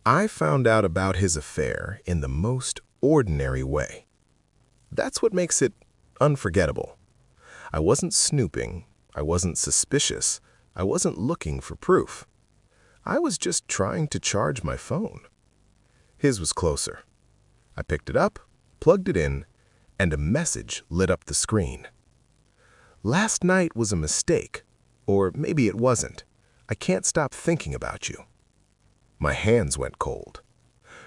I found out about his affair in the most ordinary way. That's what makes it unforgettable. I wasn't snooping, I wasn't suspicious, I wasn't looking for proof. I was just trying to charge my phone. His was closer. I picked it up, plugged it in, and a message lit up the screen. Last night was a mistake, or maybe it wasn't. I can't stop thinking about you. My hands went cold.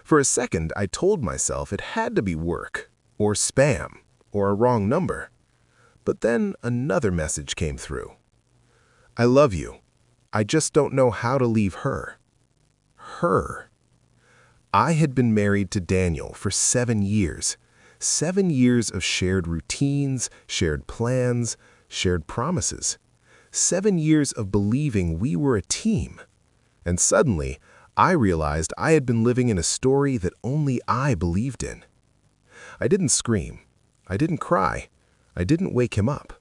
For a second, I told myself it had to be work, or spam, or a wrong number. But then another message came through. I love you. I just don't know how to leave her. Her. I had been married to Daniel for 7 years. 7 years of shared routines, shared plans, shared promises. 7 years of believing we were a team. And suddenly, I realized I had been living in a story that only I believed in. I didn't scream. I didn't cry. I didn't wake him up.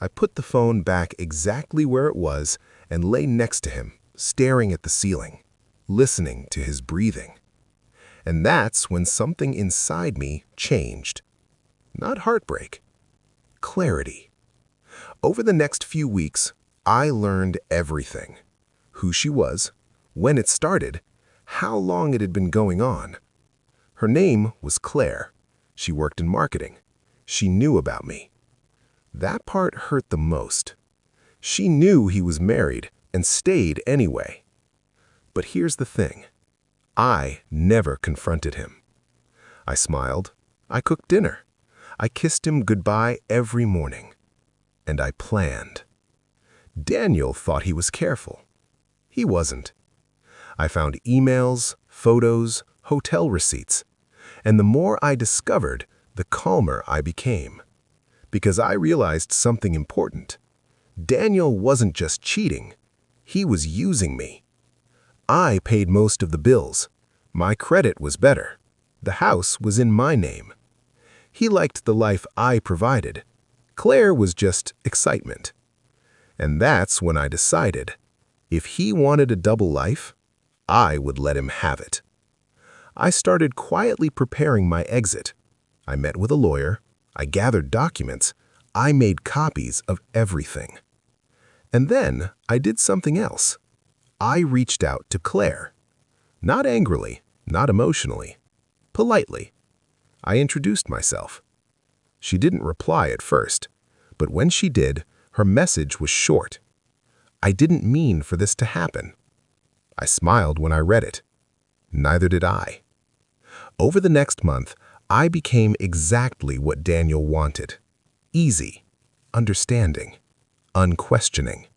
I put the phone back exactly where it was and lay next to him, staring at the ceiling, listening to his breathing. And that's when something inside me changed. Not heartbreak. Clarity. Over the next few weeks, I learned everything. Who she was, when it started, how long it had been going on. Her name was Claire. She worked in marketing. She knew about me. That part hurt the most. She knew he was married and stayed anyway. But here's the thing. I never confronted him. I smiled. I cooked dinner. I kissed him goodbye every morning. And I planned. Daniel thought he was careful. He wasn't. I found emails, photos, hotel receipts. And the more I discovered, the calmer I became. Because I realized something important. Daniel wasn't just cheating. He was using me. I paid most of the bills. My credit was better. The house was in my name. He liked the life I provided. Claire was just excitement. And that's when I decided, if he wanted a double life, I would let him have it. I started quietly preparing my exit. I met with a lawyer. I gathered documents. I made copies of everything. And then I did something else. I reached out to Claire. Not angrily, not emotionally, politely. I introduced myself. She didn't reply at first, but when she did, her message was short. I didn't mean for this to happen. I smiled when I read it. Neither did I. Over the next month, I became exactly what Daniel wanted. Easy, understanding, unquestioning.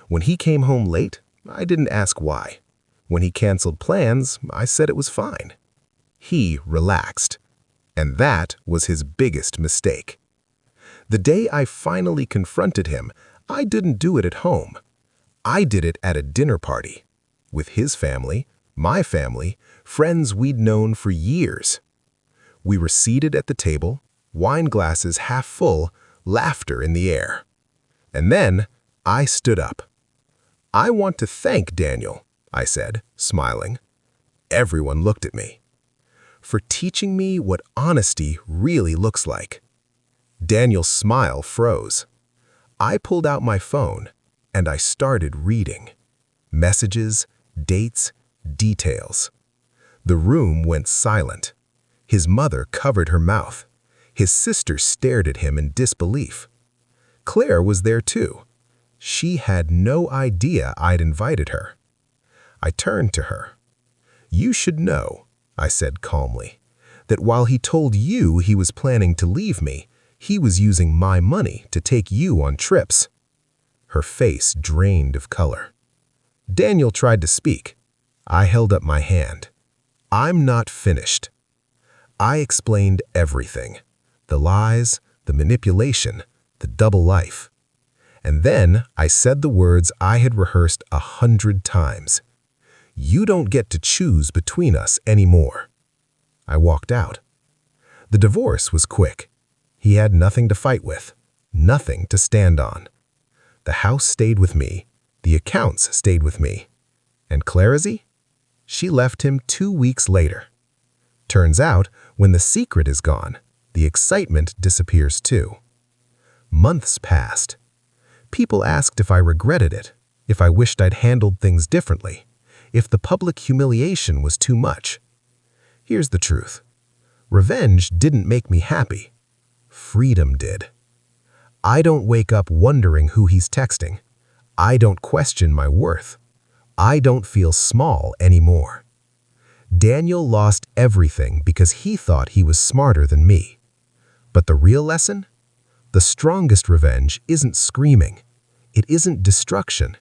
When he came home late, I didn't ask why. When he canceled plans, I said it was fine. He relaxed. And that was his biggest mistake. The day I finally confronted him, I didn't do it at home. I did it at a dinner party. With his family, my family, friends we'd known for years. We were seated at the table, wine glasses half full, laughter in the air. And then I stood up. I want to thank Daniel, I said, smiling. Everyone looked at me. For teaching me what honesty really looks like. Daniel's smile froze. I pulled out my phone, and I started reading. Messages, dates, details. The room went silent. His mother covered her mouth. His sister stared at him in disbelief. Claire was there too. She had no idea I'd invited her. I turned to her. You should know, I said calmly, that while he told you he was planning to leave me, he was using my money to take you on trips. Her face drained of color. Daniel tried to speak. I held up my hand. I'm not finished. I explained everything. The lies, the manipulation, the double life. And then I said the words I had rehearsed 100 times. You don't get to choose between us anymore. I walked out. The divorce was quick. He had nothing to fight with, nothing to stand on. The house stayed with me, the accounts stayed with me. And Clarizy? She left him 2 weeks later. Turns out, when the secret is gone, the excitement disappears too. Months passed. People asked if I regretted it, if I wished I'd handled things differently, if the public humiliation was too much. Here's the truth. Revenge didn't make me happy. Freedom did. I don't wake up wondering who he's texting. I don't question my worth. I don't feel small anymore. Daniel lost everything because he thought he was smarter than me. But the real lesson? The strongest revenge isn't screaming. It isn't destruction.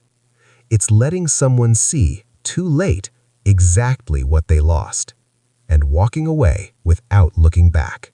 It's letting someone see, too late, exactly what they lost, and walking away without looking back.